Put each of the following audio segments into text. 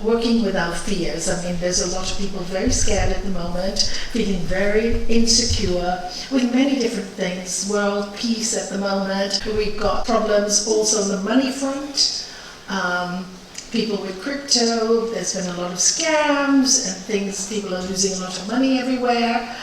working with our fears. I mean, there's a lot of people very scared at the moment, feeling very insecure with many different things. World peace at the moment. We've got problems also on the money front. People with crypto, there's been a lot of scams and things, people are losing a lot of money everywhere.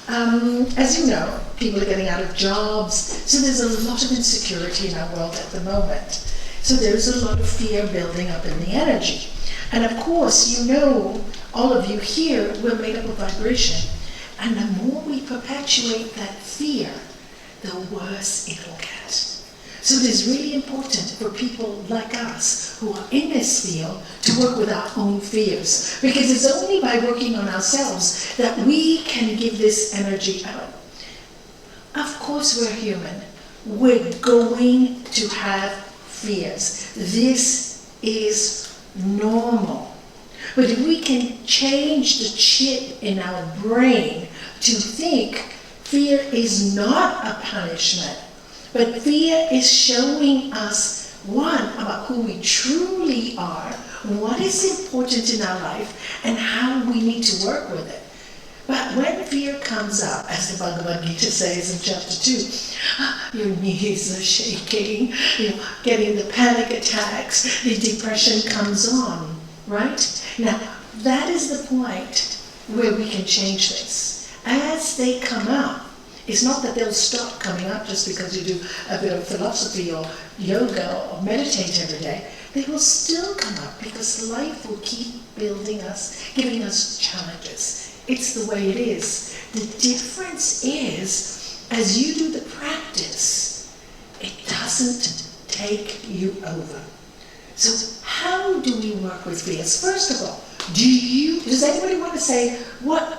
As you know, people are getting out of jobs, so there's a lot of insecurity in our world at the moment. So there's a lot of fear building up in the energy. And of course, you know, all of you here, we're made up of vibration. And the more we perpetuate that fear, the worse it'll get. So it is really important for people like us who are in this field to work with our own fears. Because it's only by working on ourselves that we can give this energy out. Of course we're human. We're going to have fears. This is normal. But if we can change the chip in our brain to think fear is not a punishment, but fear is showing us, one, about who we truly are, what is important in our life, and how we need to work with it. But when fear comes up, as the Bhagavad Gita says in chapter 2, your knees are shaking, you're getting the panic attacks, the depression comes on, right? Now, that is the point where we can change this. As they come up, it's not that they'll stop coming up just because you do a bit of philosophy or yoga or meditate every day. They will still come up because life will keep building us, giving us challenges. It's the way it is. The difference is, as you do the practice, it doesn't take you over. So how do we work with fears? First of all, does anybody want to say, what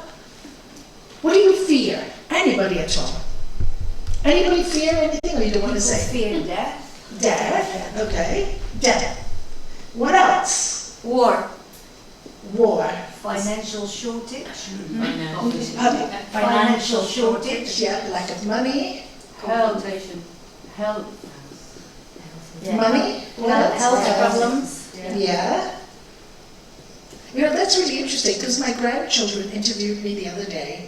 do you fear? Anybody at all? Anybody fear anything, or you don't want to say? Fear death. Death, okay. Death. What else? War. War. Financial shortage. Financial shortage, yeah, lack of money. Health. Money? What else? Health problems. Yeah. You know, that's really interesting because my grandchildren interviewed me the other day.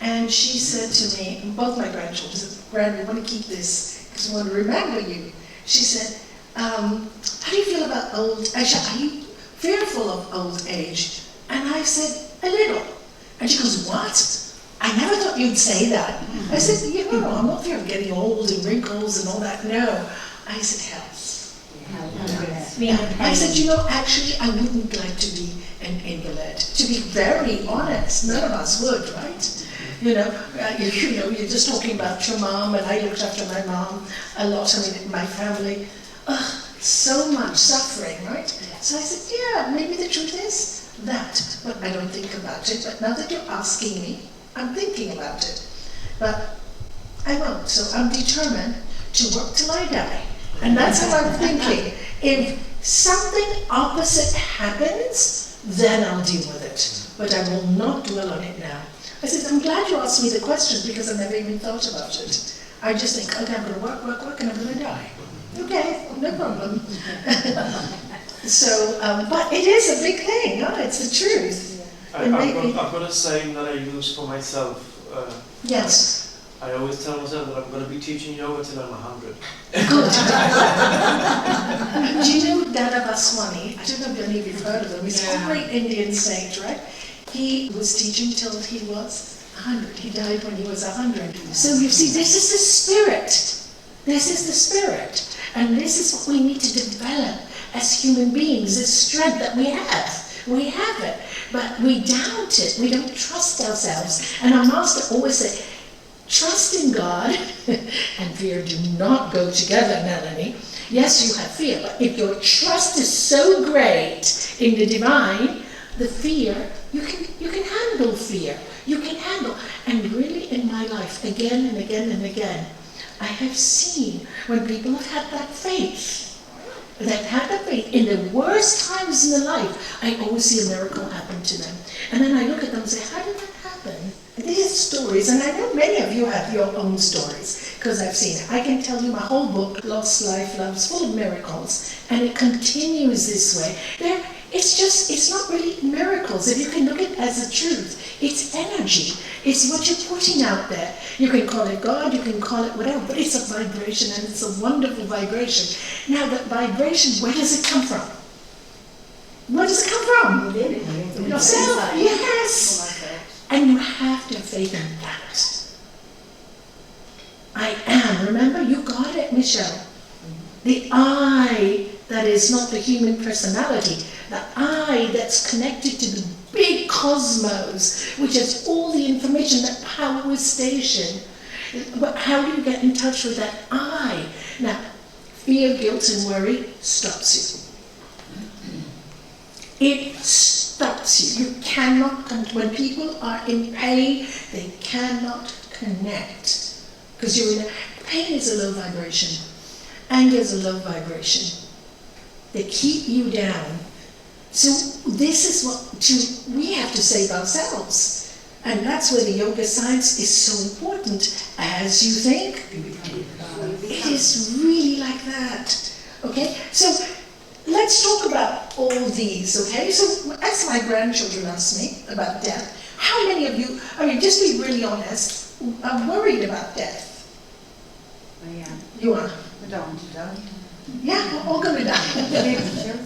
And she said to me, both my grandchildren said, Grand, we want to keep this because we want to remember you. She said, how do you feel about old age? Are you fearful of old age? And I said, a little. And she goes, what? I never thought you'd say that. I said, no, I'm not fear of getting old and wrinkles and all that. No. I said, health. I said, actually, I wouldn't like to be an invalid. To be very honest, none of us would, right? You're just talking about your mom, and I looked after my mom a lot. I mean, my family, so much suffering, right? So I said, yeah, maybe the truth is that, but I don't think about it. But now that you're asking me, I'm thinking about it. But I won't, so I'm determined to work till I die. And that's how I'm thinking. If something opposite happens, then I'll deal with it. But I will not dwell on it now. I said, I'm glad you asked me the question because I never even thought about it. I just think, okay, I'm going to work, and I'm going to die. Okay, no problem. So, but it is a big thing, no? It's the truth. I've got a saying that I use for myself. Yes. I always tell myself that I'm going to be teaching yoga till I'm 100. Good. Do you know Dada Baswani? I don't know if any of you have heard of him. He's a great Indian saint, right? He was teaching till he was 100. He died when he was 100. So you see, this is the spirit. This is the spirit. And this is what we need to develop as human beings, this strength that we have. We have it, but we doubt it. We don't trust ourselves. And our master always said, trust in God and fear do not go together, Nalanie. Yes, you have fear, but if your trust is so great in the divine, the fear, you can handle fear. You can handle. And really in my life, again and again and again, I have seen when people have had that faith, in the worst times in their life, I always see a miracle happen to them. And then I look at them and say, how did that happen? These stories, and I know many of you have your own stories, because I've seen it. I can tell you my whole book, Lost Life Loves, full of miracles, and it continues this way. it's not really miracles. If you can look at it as a truth, it's energy. It's what you're putting out there. You can call it God, you can call it whatever, but it's a vibration, and it's a wonderful vibration. Now, that vibration, where does it come from? Where does it come from? Within Yourself, yes. And you have to have faith in that. I am. Remember, you got it, Michelle. The I that is not the human personality, the I that's connected to the big cosmos, which has all the information, that power station. But how do you get in touch with that I? Now, fear, guilt, and worry stops you. It stops you. You cannot, when people are in pain, they cannot connect. Because you're in pain is a low vibration. Anger is a low vibration. They keep you down. So this is what we have to save ourselves. And that's where the yoga science is so important. As you think, it is really like that. Okay? So let's talk about all these, okay? So as my grandchildren ask me about death, how many of you, I mean, just be really honest, are worried about death? I am. You are? I don't want to die. Yeah, we're all going to die.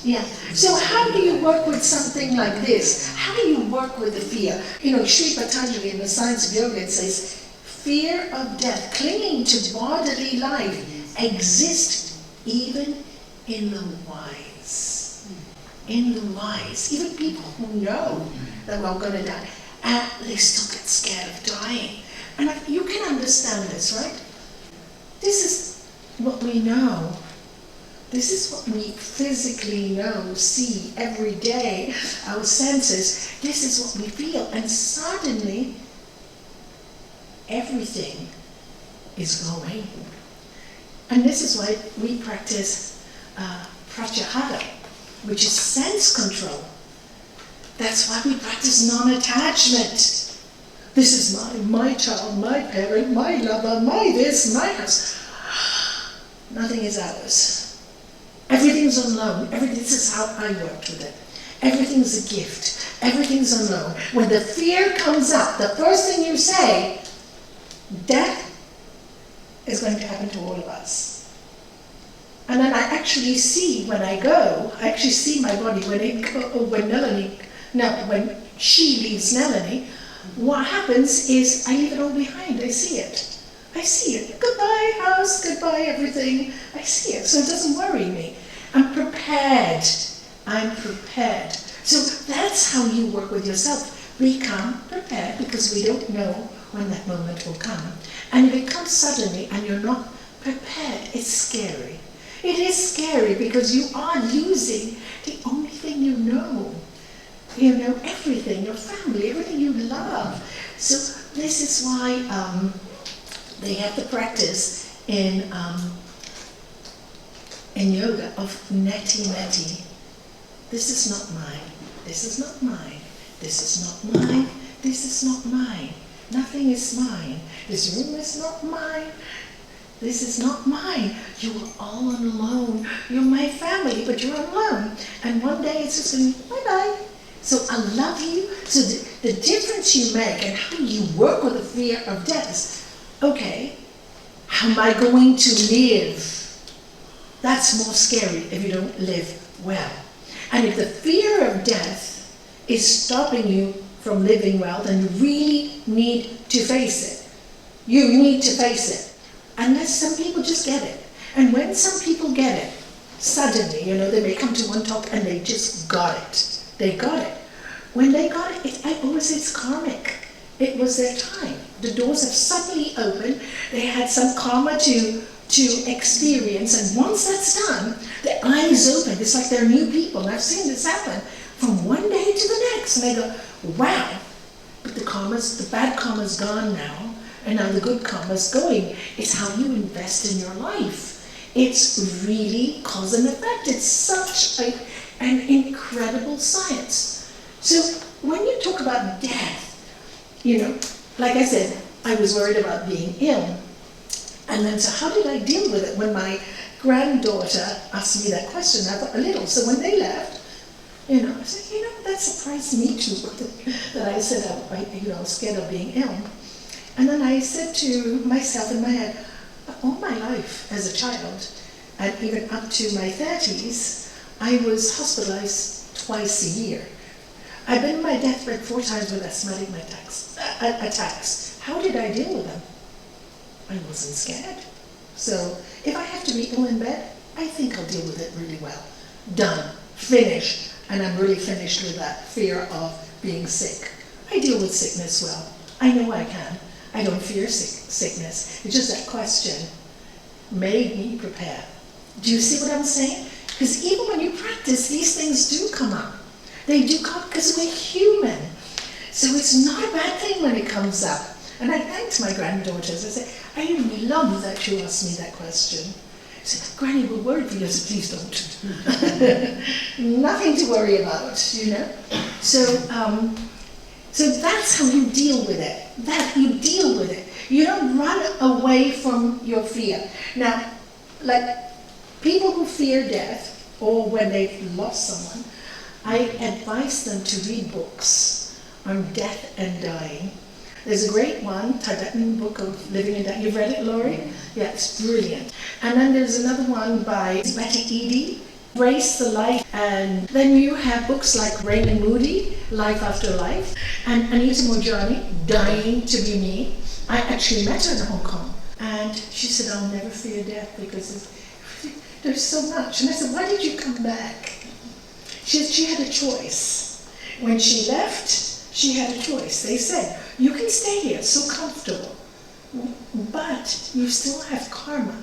Yeah. So how do you work with something like this? How do you work with the fear? You know, Sri Patanjali in the Science of Yoga, it says, fear of death, clinging to bodily life, exists even in the wise. In the wise. Even people who know that we're going to die, they still get scared of dying. And you can understand this, right? This is what we know. This is what we physically know, see every day, our senses. This is what we feel. And suddenly, everything is going. And this is why we practice pratyahara, which is sense control. That's why we practice non-attachment. This is my child, my parent, my lover, my this, my house. Nothing is ours. Everything's on loan. This is how I worked with it. Everything's a gift. Everything's on loan. When the fear comes up, the first thing you say, death is going to happen to all of us. And then I actually see, when I go, I actually see my body when she leaves Nalanie, what happens is I leave it all behind. I see it. I see it. Goodbye house, goodbye everything. I see it, so it doesn't worry me. I'm prepared. I'm prepared. So that's how you work with yourself. Become prepared, because we don't know when that moment will come. And if it comes suddenly and you're not prepared, it's scary. It is scary because you are losing the only thing you know. You know, everything, your family, everything you love. So this is why they have the practice in yoga of neti. This is not mine. This is not mine. This is not mine. This is not mine. Nothing is mine. This room is not mine. This is not mine. You are all alone. You're my family, but you're alone. And one day it's just going to be bye-bye. So I love you. So the difference you make and how you work with the fear of death is, okay, how am I going to live? That's more scary if you don't live well. And if the fear of death is stopping you from living well, then you really need to face it. You need to face it. Unless some people just get it. And when some people get it, suddenly, you know, they may come to one talk and they just got it. They got it. When they got it, I always say it's karmic. It was their time. The doors have suddenly opened. They had some karma to experience, and once that's done, the eyes open. It's like they're new people. And I've seen this happen from one day to the next. And they go, wow, but the bad karma's gone now, and now the good karma's going. It's how you invest in your life. It's really cause and effect. It's such an incredible science. So when you talk about death, you know, like I said, I was worried about being ill. And then, so how did I deal with it? When my granddaughter asked me that question, I thought a little. So when they left, I said, that surprised me too, that I said, scared of being ill. And then I said to myself in my head, all my life as a child, and even up to my 30s, I was hospitalized twice a year. I've been in my deathbed 4 times with asthmatic attacks. How did I deal with them? I wasn't scared. So if I have to be ill in bed, I think I'll deal with it really well. Done. Finished. And I'm really finished with that fear of being sick. I deal with sickness well. I know I can. I don't fear sickness. It's just that question made me prepare. Do you see what I'm saying? Because even when you practice, these things do come up. They do come because we're human. So it's not a bad thing when it comes up. And I thanked my granddaughters. I said, I love that you asked me that question. I said, Granny, we're worried for you. I said, please don't. Nothing to worry about, So that's how you deal with it. You deal with it. You don't run away from your fear. Now, like people who fear death, or when they've lost someone, I advise them to read books on death and dying. There's a great one, Tibetan book of living and dying. You've read it, Laurie? Yeah, it's brilliant. And then there's another one by Betty Eady, Embrace the Life. And then you have books like Raymond Moody, Life After Life, and Anita Mojani, Dying to Be Me. I actually met her in Hong Kong, and she said, I'll never fear death because there's so much. And I said, why did you come back? She had a choice. When she left, she had a choice. They said, you can stay here, it's so comfortable, but you still have karma.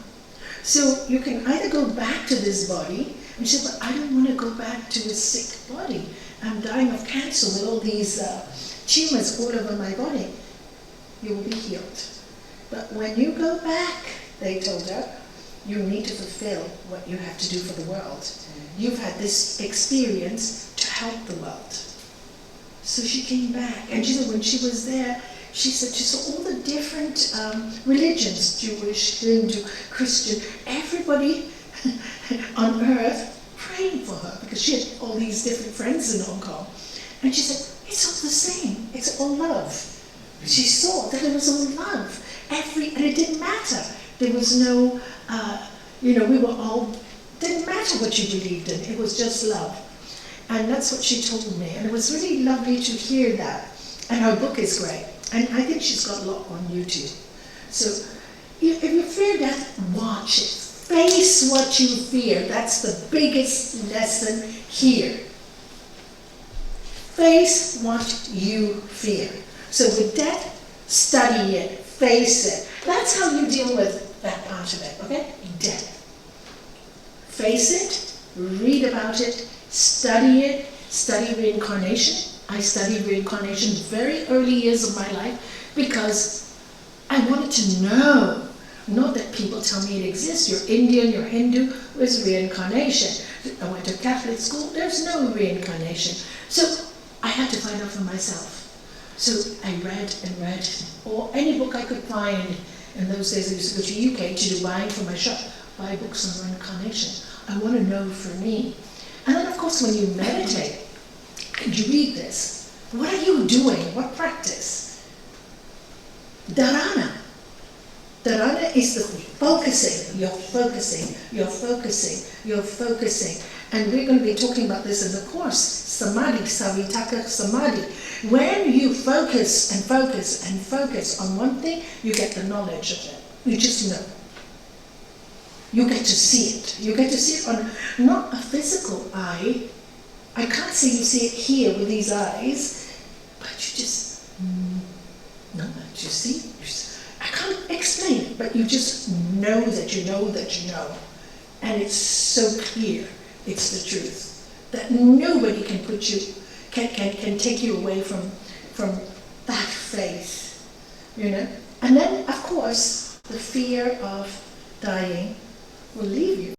So you can either go back to this body, and she said, but I don't want to go back to a sick body. I'm dying of cancer with all these tumors all over my body. You will be healed. But when you go back, they told her, you need to fulfill what you have to do for the world. You've had this experience to help the world. So she came back, and she said when she was there, she said she saw all the different religions, Jewish, Hindu, Christian, everybody on earth praying for her, because she had all these different friends in Hong Kong. And she said, it's all the same, it's all love. She saw that it was all love. And it didn't matter. There was no, we were all, didn't matter what you believed in, it was just love. And that's what she told me. And it was really lovely to hear that. And her book is great. And I think she's got a lot on YouTube. So if you fear death, watch it. Face what you fear. That's the biggest lesson here. Face what you fear. So with death, study it, face it. That's how you deal with that part of it, okay? Death. Face it, read about it, study reincarnation. I studied reincarnation very early years of my life because I wanted to know. Not that people tell me it exists. You're Indian, you're Hindu, where's reincarnation? I went to Catholic school, there's no reincarnation. So I had to find out for myself. So I read and read, or any book I could find. In those days I used to go to UK to do buying for my shop, buy books on reincarnation. I want to know for me. And then of course when you meditate, and you read this, what are you doing? What practice? Dharana. Dharana is the focusing. You're focusing, you're focusing, you're focusing. And we're going to be talking about this in the course. Samadhi, Savitaka Samadhi. When you focus and focus and focus on one thing, you get the knowledge of it. You just know. You get to see it. You get to see it on not a physical eye. I can't say you see it here with these eyes, but you just know that you see. I can't explain it, but you just know that you know that you know. And it's so clear. It's the truth. That nobody can put you, can take you away from that faith. And then, of course, the fear of dying will leave you.